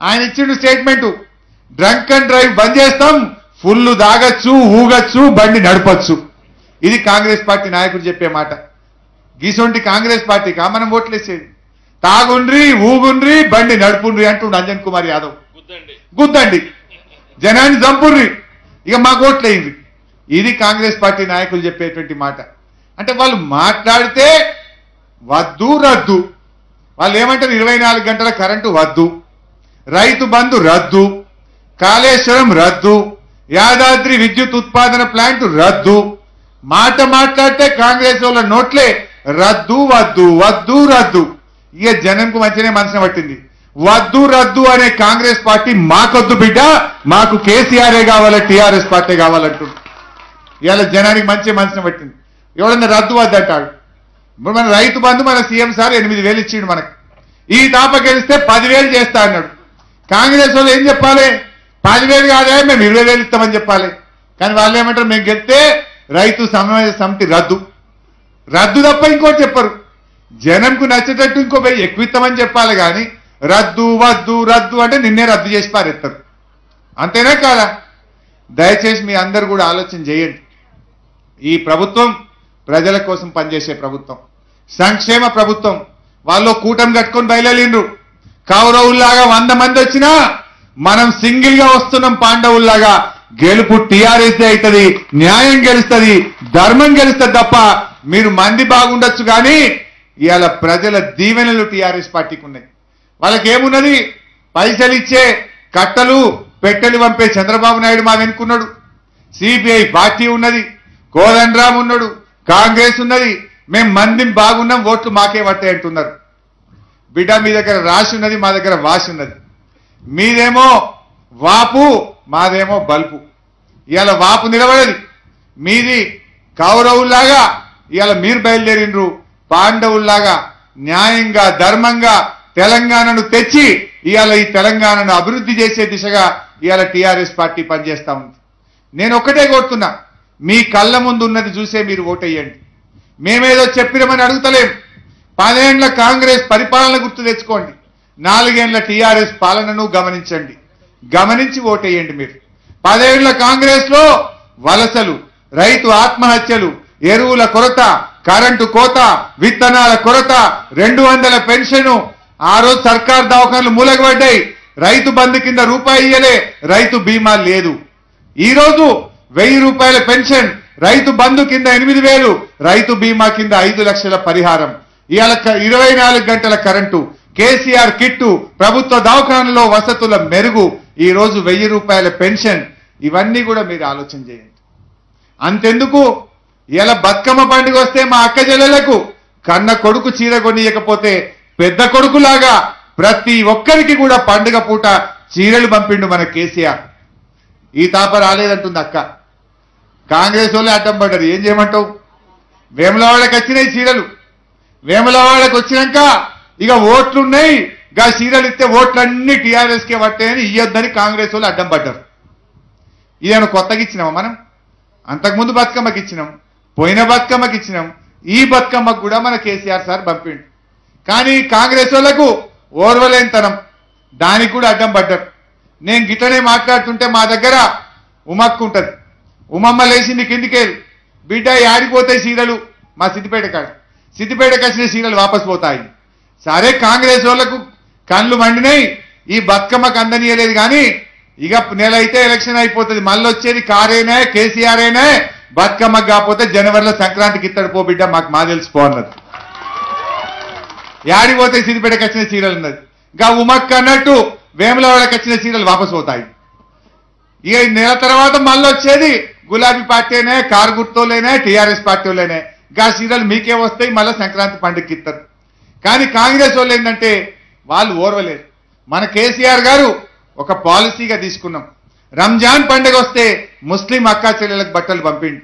ఆయన ఇచ్చిన statement drunk and drive బంద్ చేస్తాం, ఫుల్ దాగచ్చు, ఊగచ్చు, బండి నడపచ్చు. ఇది కాంగ్రెస్ పార్టీ నాయకుడు చెప్పే మాట. గీసొంటి కాంగ్రెస్ పార్టీకి మనం ఓట్లేసేది. తాగుండ్రి, ఊగుండ్రి, బండి నడుపుండ్రి అంటుండు అంజన్ కుమార్ యాదవ్. గుద్దండి, జనాన్ని చంపుండ్రి, ఇక మాకు ఓట్లేయింది. ఇది కాంగ్రెస్ పార్టీ నాయకులు చెప్పేటువంటి మాట. అంటే వాళ్ళు మాట్లాడితే వద్దు రద్దు. వాళ్ళు ఏమంటారు? 24 గంటల కరెంటు వద్దు, రైతు బంధు రద్దు, కాళేశ్వరం రద్దు, యాదాద్రి విద్యుత్ ఉత్పాదన ప్లాంట్ రద్దు. మాట మాట్లాడితే కాంగ్రెస్ వాళ్ళ నోట్లే రద్దు వద్దు వద్దు రద్దు. ఇక జనంకు మంచినే మనసున పట్టింది. వద్దు రద్దు అనే కాంగ్రెస్ పార్టీ మాకొద్దు బిడ్డ, మాకు కేసీఆరే కావాలి, టీఆర్ఎస్ పార్టీ కావాలంటుంది. ఇవాళ జనానికి మంచి మనసున పట్టింది. ఎవడన్నా రద్దు వద్దు అంటాడు. ఇప్పుడు మన రైతు బంధు మన సీఎం సార్ 8,000 ఇచ్చిండు మనకు. ఈ తాప గెలిస్తే 10,000 చేస్తా అన్నాడు. కాంగ్రెస్ వాళ్ళు ఏం చెప్పాలి? 10,000 కాదే, మేము 20,000 ఇస్తామని చెప్పాలి. కానీ వాళ్ళు ఏమంటారు? మేము గెలిస్తే రైతు సమన్వయ సమితి రద్దు రద్దు తప్ప ఇంకోటి చెప్పరు. జనంకు నచ్చేటట్టు ఇంకో 1000 ఎక్కువ ఇస్తామని చెప్పాలి. కానీ రద్దు వద్దు రద్దు అంటే నిన్నే రద్దు చేసి పారేస్తారు. అంతేనా కాదా? దయచేసి మీ అందరు కూడా ఆలోచన చేయండి. ఈ ప్రభుత్వం ప్రజల కోసం పనిచేసే ప్రభుత్వం, సంక్షేమ ప్రభుత్వం. వాళ్ళు కూటమి కట్టుకొని బయలుదేరిండ్రు. కౌరవుల్లాగా 100 మంది వచ్చినా మనం సింగిల్ గా వస్తున్నాం. పాండవుల్లాగా గెలుపు టీఆర్ఎస్ అవుతుంది, న్యాయం గెలుస్తుంది, ధర్మం గెలుస్తుంది తప్ప మీరు మంది బాగుండొచ్చు. కానీ ఇవాళ ప్రజల దీవెనలు టీఆర్ఎస్ పార్టీకి ఉన్నాయి. వాళ్ళకి ఏమున్నది? పైసలు ఇచ్చే కట్టలు పెట్టెలు పంపే చంద్రబాబు నాయుడు మా వెనుకున్నాడు, సిపిఐ పార్టీ ఉన్నది, కోదండరామ్ ఉన్నాడు, కాంగ్రెస్ ఉన్నది. మేము మంది బాగున్నాం, ఓట్లు మాకే పట్టాయి అంటున్నారు. బిడ్డ మీ దగ్గర రాసి ఉన్నది, మా దగ్గర వాసి ఉన్నది. మీదేమో వాపు, మాదేమో బల్పు. ఇవాళ వాపు నిలబడది, మీది కౌరవుల్లాగా ఇవాళ మీరు బయలుదేరిండ్రు. పాండవుల్లాగా న్యాయంగా ధర్మంగా తెలంగాణను తెచ్చి ఇవాళ ఈ తెలంగాణను అభివృద్ధి చేసే దిశగా ఇవాళ టీఆర్ఎస్ పార్టీ పనిచేస్తా ఉంది. నేను ఒక్కటే కోరుతున్నా, మీ కళ్ళ ముందు ఉన్నది చూసే మీరు ఓటేయండి. మేమేదో చెప్పినామని అడుగుతలేం. 10 ఏళ్ల కాంగ్రెస్ పరిపాలన గుర్తు తెచ్చుకోండి, 4 ఏళ్ల టీఆర్ఎస్ పాలనను గమనించండి, గమనించి ఓటేయండి. మీరు 10 ఏళ్ల కాంగ్రెస్ లో వలసలు, రైతు ఆత్మహత్యలు, ఎరువుల కొరత, కరెంటు కోత, విత్తనాల కొరత, 200 పెన్షన్, ఆ రోజు సర్కార్ దవాఖానలు మూలగబడ్డాయి. రైతు బంధు కింద రూపాయి ఇయ్యలే, రైతు బీమా లేదు. ఈ రోజు 1000 రూపాయల పెన్షన్, రైతు బంధు కింద 8,000, రైతు బీమా కింద 5 లక్షల పరిహారం. ఇవాళ 24 గంటల కరెంటు, కేసీఆర్ కిట్టు, ప్రభుత్వ దవాఖానలో వసతుల మెరుగు, ఈ రోజు 1000 రూపాయల పెన్షన్. ఇవన్నీ కూడా మీరు ఆలోచన చేయండి. అంతెందుకు, ఇలా బతుకమ్మ పండుగ వస్తే మా అక్క చెల్లెలకు కన్న కొడుకు చీర కొనియకపోతే పెద్ద కొడుకులాగా ప్రతి ఒక్కరికి కూడా పండుగ పూట చీరలు పంపిండు మన కేసీఆర్. ఈ తాప రాలేదంటుంది అక్క. కాంగ్రెస్ వాళ్ళే అడ్డం పడ్డారు. ఏం చేయమంటావు? వేములవాడకి వచ్చినాయి చీరలు. వేములవాడకి వచ్చినాక ఇక ఓట్లున్నాయి, గా చీరలు ఇస్తే ఓట్లన్నీ టీఆర్ఎస్కే పట్టాయని ఇయ్యొద్దని కాంగ్రెస్ వాళ్ళు అడ్డం పడ్డారు. ఇదేమో కొత్తగా ఇచ్చినామా మనం? అంతకుముందు బతుకమ్మకి ఇచ్చినాం, పోయిన బతుకమ్మకి ఇచ్చినాం, ఈ బతుకమ్మకు కూడా మన కేసీఆర్ సార్ పంపిండు. కానీ కాంగ్రెస్ వాళ్లకు ఓర్వలేనితనం, దానికి కూడా అడ్డం పడ్డారు. నేను గిట్లనే మాట్లాడుతుంటే మా దగ్గర ఉమక్కు ఉంటుంది. ఉమమ్మ లేచింది కిందికేరు, బిడ్డ ఆడిపోతాయి చీరలు, మా సిద్దిపేట కాడ, సిద్దిపేటకు వచ్చిన చీరలు వాపసు పోతాయి. సరే కాంగ్రెస్ వాళ్లకు కళ్ళు మండినాయి, ఈ బతుకమ్మకు అందనీయలేదు. కానీ ఇక నెల అయితే ఎలక్షన్ అయిపోతుంది, మళ్ళీ వచ్చేది కారేనే కేసీఆర్ఏనే. బతుకమ్మకు కాకపోతే జనవరిలో సంక్రాంతికి ఇత్తడు పో బిడ్డ, మా తెలిసిపో అన్నది. యాడిపోతే సిద్దిపేటకు వచ్చిన చీరలు ఉన్నది. ఇంకా ఉమక్ అన్నట్టు వేములవాడకి వచ్చిన చీరలు వాపసు పోతాయి. ఇక నెల తర్వాత మళ్ళీ వచ్చేది గులాబీ పార్టీనే, కారు గుర్తులేనే, టీఆర్ఎస్ పార్టీలేనే. గా చీరలు మీకే వస్తాయి, మళ్ళీ సంక్రాంతి పండుగకి ఇస్తారు. కానీ కాంగ్రెస్ వాళ్ళు ఏంటంటే వాళ్ళు ఓర్వలేరు. మన కేసీఆర్ గారు ఒక పాలసీగా తీసుకున్నాం. రంజాన్ పండుగ వస్తే ముస్లిం అక్కా చెల్లెలకు బట్టలు పంపిండు,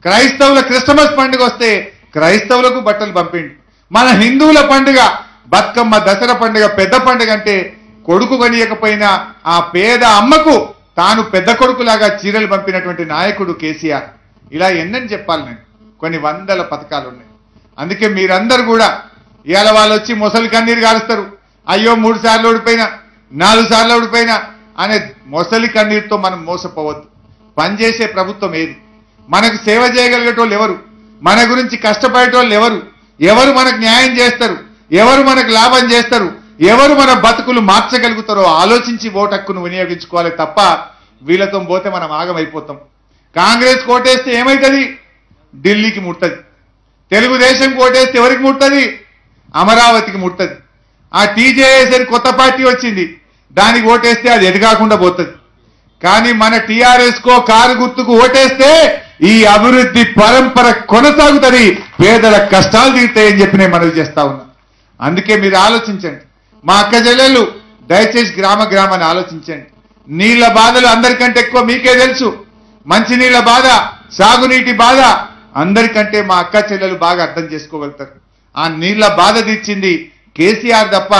క్రైస్తవుల క్రిస్టమస్ పండుగ వస్తే క్రైస్తవులకు బట్టలు పంపిండు. మన హిందువుల పండుగ బతుకమ్మ, దసరా పండుగ పెద్ద పండుగ అంటే కొడుకు కొనియకపోయినా ఆ పేద అమ్మకు తాను పెద్ద కొడుకులాగా చీరలు పంపినటువంటి నాయకుడు కేసీఆర్. ఇలా ఎన్నని చెప్పాలి నేను? కొన్ని వందల పథకాలు ఉన్నాయి. అందుకే మీరందరూ కూడా ఇవాళ వాళ్ళు వచ్చి మొసలి కన్నీరు కాలుస్తారు. అయ్యో 3 సార్లు ఓడిపోయినా 4 సార్లు ఓడిపోయినా అనే మొసలి కన్నీరుతో మనం మోసపోవద్దు. పనిచేసే ప్రభుత్వం ఏది, మనకు సేవ చేయగలిగేటోళ్ళు ఎవరు, మన గురించి కష్టపడేటోళ్ళు ఎవరు, ఎవరు మనకు న్యాయం చేస్తారు, ఎవరు మనకు లాభం చేస్తారు, ఎవరు మన బతుకులు మార్చగలుగుతారో ఆలోచించి ఓటు హక్కును వినియోగించుకోవాలి తప్ప వీళ్ళతో పోతే మనం ఆగమైపోతాం. కాంగ్రెస్ కోటేస్తే ఏమవుతుంది? ఢిల్లీకి ముట్టది. తెలుగుదేశం కోటేస్తే ఎవరికి ముట్టది? అమరావతికి ముట్టది. ఆ టీజేఎస్ అని కొత్త పార్టీ వచ్చింది, దానికి ఓటేస్తే అది ఎదగాకుండా పోతుంది. కానీ మన టీఆర్ఎస్ కో కారు గుర్తుకు ఓటేస్తే ఈ అభివృద్ధి పరంపర కొనసాగుతుంది, పేదల కష్టాలు తీరుతాయని చెప్పి నేను మనవి చేస్తా ఉన్నా. అందుకే మీరు ఆలోచించండి. మా అక్క చెల్లెళ్ళు దయచేసి గ్రామ గ్రామాన్ని ఆలోచించండి. నీళ్ల బాధలు అందరికంటే ఎక్కువ మీకే తెలుసు. మంచినీళ్ల బాధ, సాగునీటి బాధ అందరికంటే మా అక్క చెల్లెలు బాగా అర్థం చేసుకోగలుగుతారు. ఆ నీళ్ల బాధ తీర్చింది కేసీఆర్ తప్ప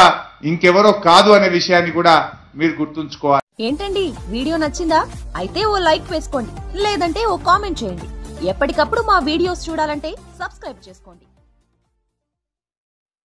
ఇంకెవరో కాదు అనే విషయాన్ని కూడా మీరు గుర్తుంచుకోవాలి. ఏంటండి, వీడియో నచ్చిందా? అయితే ఓ లైక్ వేసుకోండి, లేదంటే ఓ కామెంట్ చేయండి. ఎప్పటికప్పుడు మా వీడియోస్ చూడాలంటే సబ్స్క్రైబ్ చేసుకోండి.